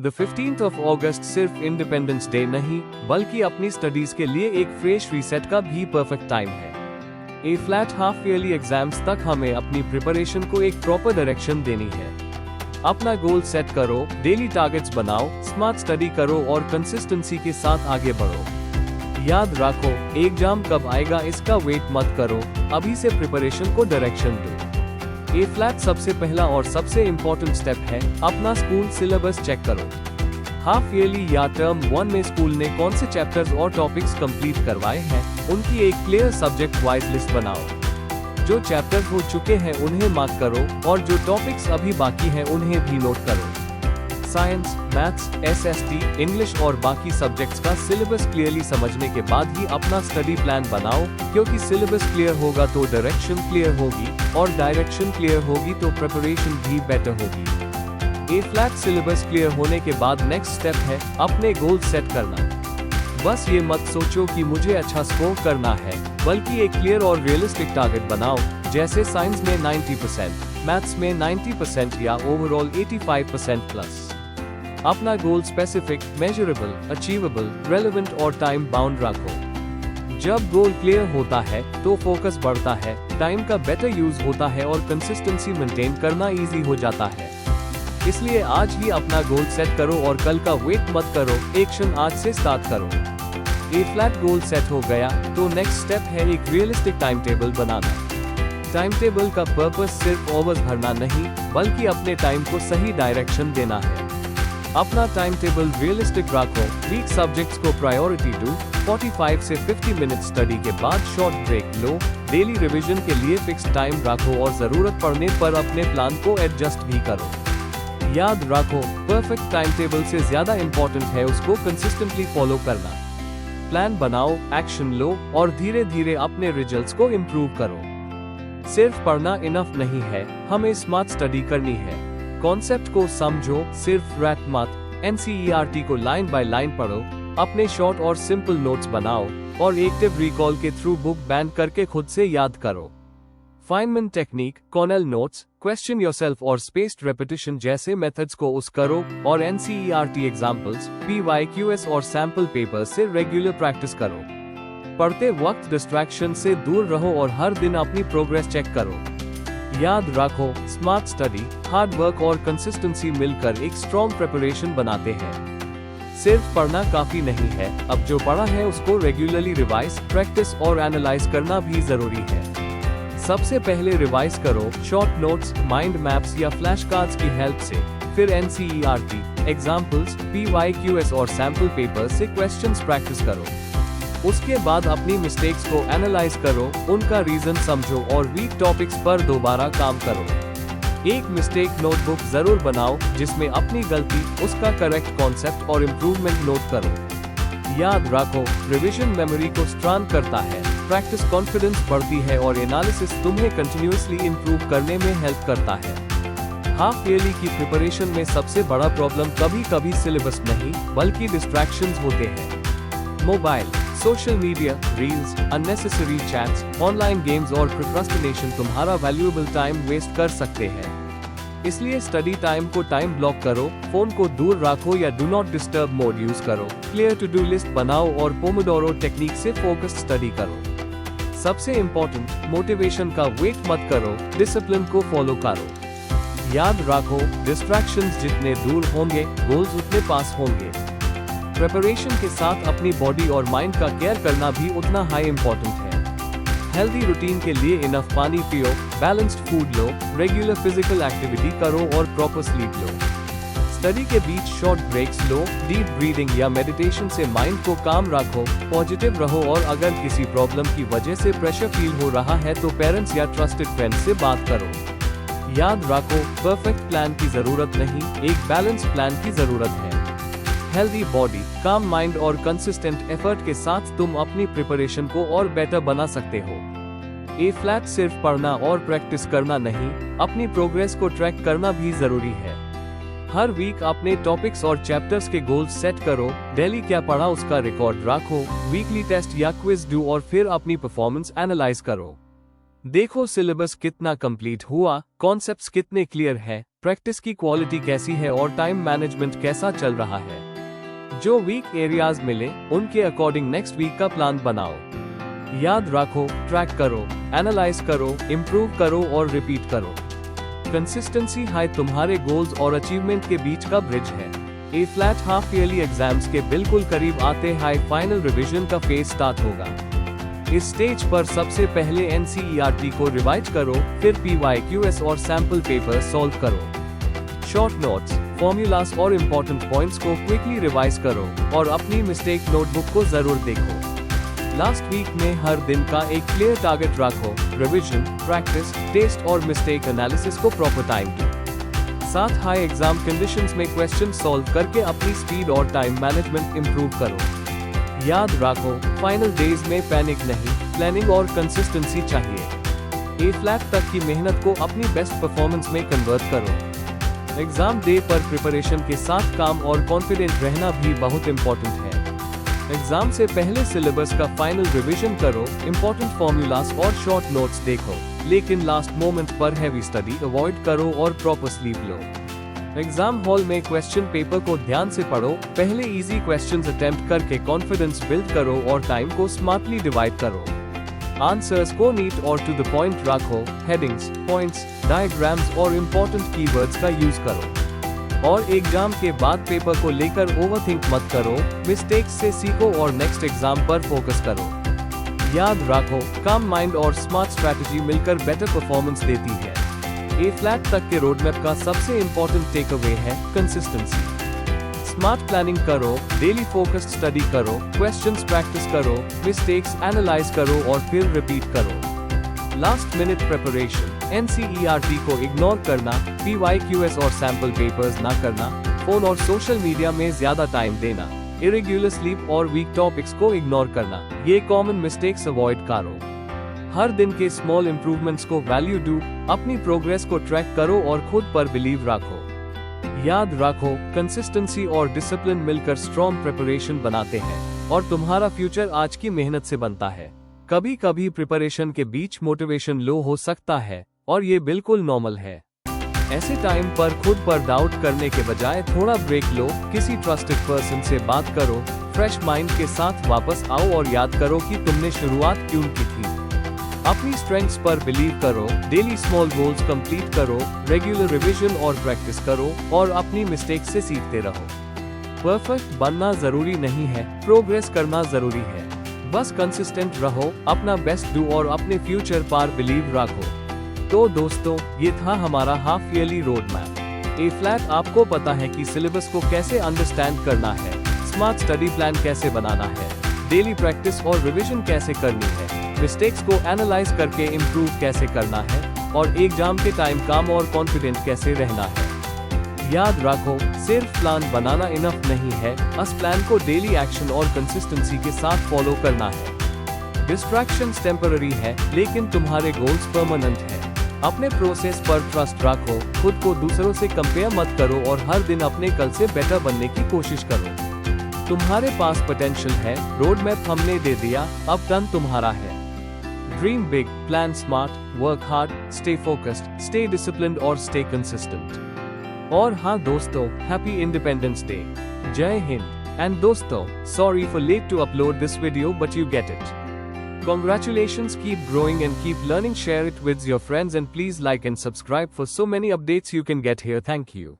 The 15th of August सिर्फ independence day नहीं बल्कि अपनी स्टडीज के लिए एक फ्रेश रीसेट का भी परफेक्ट टाइम है। ए फ्लैट हाफ ईयरली एग्जाम्स तक हमें अपनी प्रिपरेशन को एक प्रॉपर डायरेक्शन देनी है। अपना गोल सेट करो, डेली टारगेट्स बनाओ, स्मार्ट स्टडी करो और कंसिस्टेंसी के साथ आगे बढ़ो। याद रखो, एग्जाम कब आएगा इसका वेट मत करो, अभी से प्रिपरेशन को डायरेक्शन दो। ए फ्लैट सबसे पहला और सबसे इम्पोर्टेंट स्टेप है, अपना स्कूल सिलेबस चेक करो। हाफ ईयरली या टर्म 1 में स्कूल ने कौन से चैप्टर्स और टॉपिक्स कंप्लीट करवाए हैं, उनकी एक क्लियर सब्जेक्ट वाइज लिस्ट बनाओ। जो चैप्टर्स हो चुके हैं उन्हें मार्क करो और जो टॉपिक्स अभी बाकी हैं उन्हें भी नोट करो। साइंस, मैथ्स, एसएसटी, इंग्लिश और बाकी सब्जेक्ट्स का सिलेबस क्लियरली समझने के बाद ही अपना स्टडी प्लान बनाओ, क्योंकि सिलेबस क्लियर होगा तो डायरेक्शन क्लियर होगी और डायरेक्शन क्लियर होगी तो प्रिपरेशन भी बेटर होगी। ए फ्लैट सिलेबस क्लियर होने के बाद नेक्स्ट स्टेप है अपने गोल सेट करना। बस ये मत सोचो कि मुझे अच्छा स्कोर करना है, बल्कि एक क्लियर और रियलिस्टिक टारगेट बनाओ, जैसे साइंस में 90%, मैथ्स में 90% या ओवरऑल 85% प्लस। अपना गोल स्पेसिफिक, मेजरेबल, अचीवेबल, रेलेवेंट और टाइम बाउंड रखो। जब गोल क्लियर होता है तो फोकस बढ़ता है, टाइम का बेटर यूज होता है और कंसिस्टेंसी मेंटेन करना इजी हो जाता है। इसलिए आज ही अपना गोल सेट करो और कल का वेट मत करो, एक्शन आज से स्टार्ट करो। ए फ्लैट गोल सेट हो गया तो नेक्स्ट स्टेप है एक रियलिस्टिक टाइम टेबल बनाना। टाइम टेबल का पर्पस सिर्फ आवर्स भरना नहीं बल्कि अपने टाइम को सही डायरेक्शन देना है। अपना टाइम टेबल रियलिस्टिक रखो, वीक सब्जेक्ट्स को प्रायोरिटी दो, 45 से 50 मिनट स्टडी के बाद शॉर्ट ब्रेक लो, डेली रिवीजन के लिए फिक्स टाइम रखो और जरूरत पड़ने पर अपने प्लान को एडजस्ट भी करो। याद रखो, परफेक्ट टाइम टेबल से ज्यादा इम्पोर्टेंट है उसको कंसिस्टेंटली फॉलो करना। प्लान बनाओ, एक्शन लो और धीरे धीरे अपने रिजल्ट्स को इम्प्रूव करो। सिर्फ पढ़ना इनफ नहीं है, हमें स्मार्ट स्टडी करनी है। कॉन्सेप्ट को समझो, सिर्फ रैट मत। एनसीईआरटी को लाइन बाय लाइन पढ़ो, अपने शॉर्ट और सिंपल नोट्स बनाओ और एक्टिव रिकॉल के थ्रू बुक बैंड करके खुद से याद करो। Feynman technique, Cornell notes, question yourself और स्पेस्ड रेपिटेशन जैसे मेथड्स को उस करो और एनसीईआरटी एग्जाम्पल्स, पीवाईक्यूएस और सैंपल पेपर से रेगुलर प्रैक्टिस करो। पढ़ते वक्त डिस्ट्रैक्शन से दूर रहो और हर दिन अपनी प्रोग्रेस चेक करो। याद रखो, स्मार्ट स्टडी, हार्ड वर्क और कंसिस्टेंसी मिलकर एक स्ट्रॉन्ग प्रिपरेशन बनाते हैं। सिर्फ पढ़ना काफी नहीं है, अब जो पढ़ा है उसको रेगुलरली रिवाइज, प्रैक्टिस और एनालाइज करना भी जरूरी है। सबसे पहले रिवाइज करो शॉर्ट नोट्स, माइंड मैप्स या फ्लैश कार्ड्स की हेल्प से, फिर एनसीईआरटी, एग्जाम्पल्स, पीवाईक्यूएस और सैंपल पेपर से क्वेश्चंस प्रैक्टिस करो। उसके बाद अपनी मिस्टेक्स को एनालाइज करो, उनका रीजन समझो और वीक टॉपिक्स पर दोबारा काम करो। एक मिस्टेक नोटबुक जरूर बनाओ जिसमें अपनी गलती, उसका करेक्ट कॉन्सेप्ट और इम्प्रूवमेंट नोट करो। याद रखो, रिवीजन मेमोरी को स्ट्रॉन्ग करता है, प्रैक्टिस कॉन्फिडेंस बढ़ती है और एनालिसिस तुम्हें कंटिन्यूअसली इम्प्रूव करने में हेल्प करता है। हाफ ईयरली की प्रिपरेशन में सबसे बड़ा प्रॉब्लम कभी कभी सिलेबस नहीं बल्कि डिस्ट्रैक्शंस होते हैं। Mobile, social media, reels, unnecessary chats, online games और प्रोक्रास्टिनेशन तुम्हारा वैल्यूएबल टाइम वेस्ट कर सकते हैं। इसलिए स्टडी टाइम को टाइम ब्लॉक करो, फोन को दूर रखो या do not disturb mode use करो, क्लियर टू डू लिस्ट बनाओ और पोमोडोरो टेक्निक से फोकस्ड स्टडी करो। सबसे इम्पोर्टेंट, मोटिवेशन का वेट मत करो, डिसिप्लिन को फॉलो करो। याद रखो, डिस्ट्रैक्शंस जितने दूर होंगे, गोल्स उतने पास होंगे। प्रिपरेशन के साथ अपनी बॉडी और माइंड का केयर करना भी उतना हाई इम्पोर्टेंट है। हेल्दी रूटीन के लिए इनफ पानी पियो, बैलेंस्ड फूड लो, रेगुलर फिजिकल एक्टिविटी करो और प्रॉपर स्लीप लो। स्टडी के बीच शॉर्ट ब्रेक्स लो, डीप ब्रीदिंग या मेडिटेशन से माइंड को काम रखो, पॉजिटिव रहो और अगर किसी प्रॉब्लम की वजह से प्रेशर फील हो रहा है तो पेरेंट्स या ट्रस्टेड फ्रेंड्स से बात करो। याद रखो, परफेक्ट प्लान की जरूरत नहीं, एक बैलेंस प्लान की जरूरत है। हेल्दी बॉडी, काम माइंड और कंसिस्टेंट एफर्ट के साथ तुम अपनी प्रिपरेशन को और बेटर बना सकते हो। ए फ्लैट सिर्फ पढ़ना और प्रैक्टिस करना नहीं, अपनी प्रोग्रेस को ट्रैक करना भी जरूरी है। हर वीक अपने टॉपिक्स और चैप्टर्स के गोल्स सेट करो, डेली क्या पढ़ा उसका रिकॉर्ड रखो, वीकली टेस्ट या क्विज दो और फिर अपनी परफॉर्मेंस एनालाइज करो। देखो सिलेबस कितना कंप्लीट हुआ, कॉन्सेप्ट्स कितने क्लियर है प्रैक्टिस की क्वालिटी कैसी है और टाइम मैनेजमेंट कैसा चल रहा है। जो वीक एरियाज मिले उनके अकॉर्डिंग नेक्स्ट वीक का प्लान बनाओ। याद रखो, ट्रैक करो, एनालाइज करो, इम्प्रूव करो और रिपीट करो। कंसिस्टेंसी हाई तुम्हारे गोल्स और अचीवमेंट के बीच का ब्रिज है। ए फ्लैट हाफ ईयरली एग्जाम्स के बिल्कुल करीब आते हाई फाइनल रिवीजन का फेज स्टार्ट होगा। इस स्टेज पर सबसे पहले NCERT को रिवाइज करो, फिर PYQs और सैंपल पेपर सॉल्व करो। शॉर्ट नोट्स, फॉर्मूलास और इम्पोर्टेंट पॉइंट्स को क्विकली रिवाइज करो और अपनी मिस्टेक नोटबुक को जरूर देखो। लास्ट वीक में हर दिन का एक क्लियर टारगेट रखो, रिवीजन, प्रैक्टिस, टेस्ट और मिस्टेक एनालिसिस को प्रॉपर टाइम दो। साथ हाई एग्जाम कंडीशंस में क्वेश्चन सॉल्व करके अपनी स्पीड और टाइम मैनेजमेंट इंप्रूव करो। याद रखो, फाइनल डेज में पैनिक नहीं, प्लानिंग और कंसिस्टेंसी चाहिए। ए फ्लैट तक की मेहनत को अपनी बेस्ट परफॉर्मेंस में कन्वर्ट करो। एग्जाम डे पर प्रिपरेशन के साथ काम और कॉन्फिडेंट रहना भी बहुत इंपॉर्टेंट है। एग्जाम से पहले सिलेबस का फाइनल रिवीजन करो, इंपॉर्टेंट फॉर्मूलास और शॉर्ट नोट्स देखो, लेकिन लास्ट मोमेंट पर हैवी स्टडी अवॉइड करो और प्रॉपर स्लीप लो। एग्जाम हॉल में क्वेश्चन पेपर को ध्यान से पढ़ो, पहले इजी क्वेश्चंस अटेम्प्ट करके कॉन्फिडेंस बिल्ड करो और टाइम को स्मार्टली डिवाइड करो। आंसर्स को नीट और टू द पॉइंट रखो, हेडिंग्स, पॉइंट्स, डायग्राम्स और इम्पोर्टेंट कीवर्ड्स का यूज करो। और एग्जाम के बाद पेपर को लेकर ओवरथिंक मत करो, मिस्टेक्स से सीखो और नेक्स्ट एग्जाम पर फोकस करो। याद रखो, काम माइंड और स्मार्ट स्ट्रैटेजी मिलकर बेटर परफॉर्मेंस देती है। ए फ्लैट तक के रोडमैप का सबसे इंपॉर्टेंट टेक अवे है कंसिस्टेंसी। स्मार्ट प्लानिंग करो, डेली फोकस्ड स्टडी करो, क्वेश्चंस प्रैक्टिस करो, मिस्टेक्स एनालाइज करो और फिर रिपीट करो। लास्ट मिनट प्रिपरेशन, NCERT को इग्नोर करना, PYQs और सैंपल पेपर्स ना करना, फोन और सोशल मीडिया में ज्यादा टाइम देना, इरेगुलर स्लीप और वीक टॉपिक्स को इग्नोर करना, ये कॉमन मिस्टेक्स अवॉइड करो। हर दिन के स्मॉल इंप्रूवमेंट्स को वैल्यू दो, अपनी प्रोग्रेस को ट्रैक करो और खुद पर बिलीव रखो। याद रखो, कंसिस्टेंसी और डिसिप्लिन मिलकर स्ट्रॉन्ग प्रिपरेशन बनाते हैं और तुम्हारा फ्यूचर आज की मेहनत से बनता है। कभी कभी प्रिपरेशन के बीच मोटिवेशन लो हो सकता है और ये बिल्कुल नॉर्मल है। ऐसे टाइम पर खुद पर डाउट करने के बजाय थोड़ा ब्रेक लो, किसी ट्रस्टेड पर्सन से बात करो, फ्रेश माइंड के साथ वापस आओ और याद करो कि तुमने शुरुआत क्यों की थी। अपनी स्ट्रेंथ्स पर बिलीव करो, डेली स्मॉल गोल्स कंप्लीट करो, रेगुलर रिवीजन और प्रैक्टिस करो और अपनी मिस्टेक से सीखते रहो। परफेक्ट बनना जरूरी नहीं है, प्रोग्रेस करना जरूरी है। बस कंसिस्टेंट रहो, अपना बेस्ट दो और अपने फ्यूचर पर बिलीव रखो। तो दोस्तों, ये था हमारा हाफ ईयरली रोड मैप। ए फ्लैट आपको पता है कि सिलेबस को कैसे अंडरस्टैंड करना है, स्मार्ट स्टडी प्लान कैसे बनाना है, डेली प्रैक्टिस और रिवीजन कैसे करनी है, मिस्टेक्स को एनालाइज करके इम्प्रूव कैसे करना है और एग्जाम के टाइम काम और कॉन्फिडेंट कैसे रहना है। याद रखो, सिर्फ प्लान बनाना इनफ नहीं है, उस प्लान को डेली एक्शन और कंसिस्टेंसी के साथ फॉलो करना है। डिस्ट्रैक्शंस टेम्पररी है, लेकिन तुम्हारे गोल्स परमानेंट है। अपने प्रोसेस पर ट्रस्ट रखो, खुद को दूसरों से कंपेयर मत करो और हर दिन अपने कल से बेटर बनने की कोशिश करो। तुम्हारे पास पोटेंशियल है, रोड मैप हमने दे दिया, अब टर्न तुम्हारा है। Dream big, plan smart, work hard, stay focused, stay disciplined और stay consistent। और हाँ दोस्तों, Happy Independence Day, जय हिंद। And दोस्तों, sorry for late to upload this video but you get it। Congratulations, keep growing and keep learning, share it with your friends and please like and subscribe for so many updates you can get here, thank you।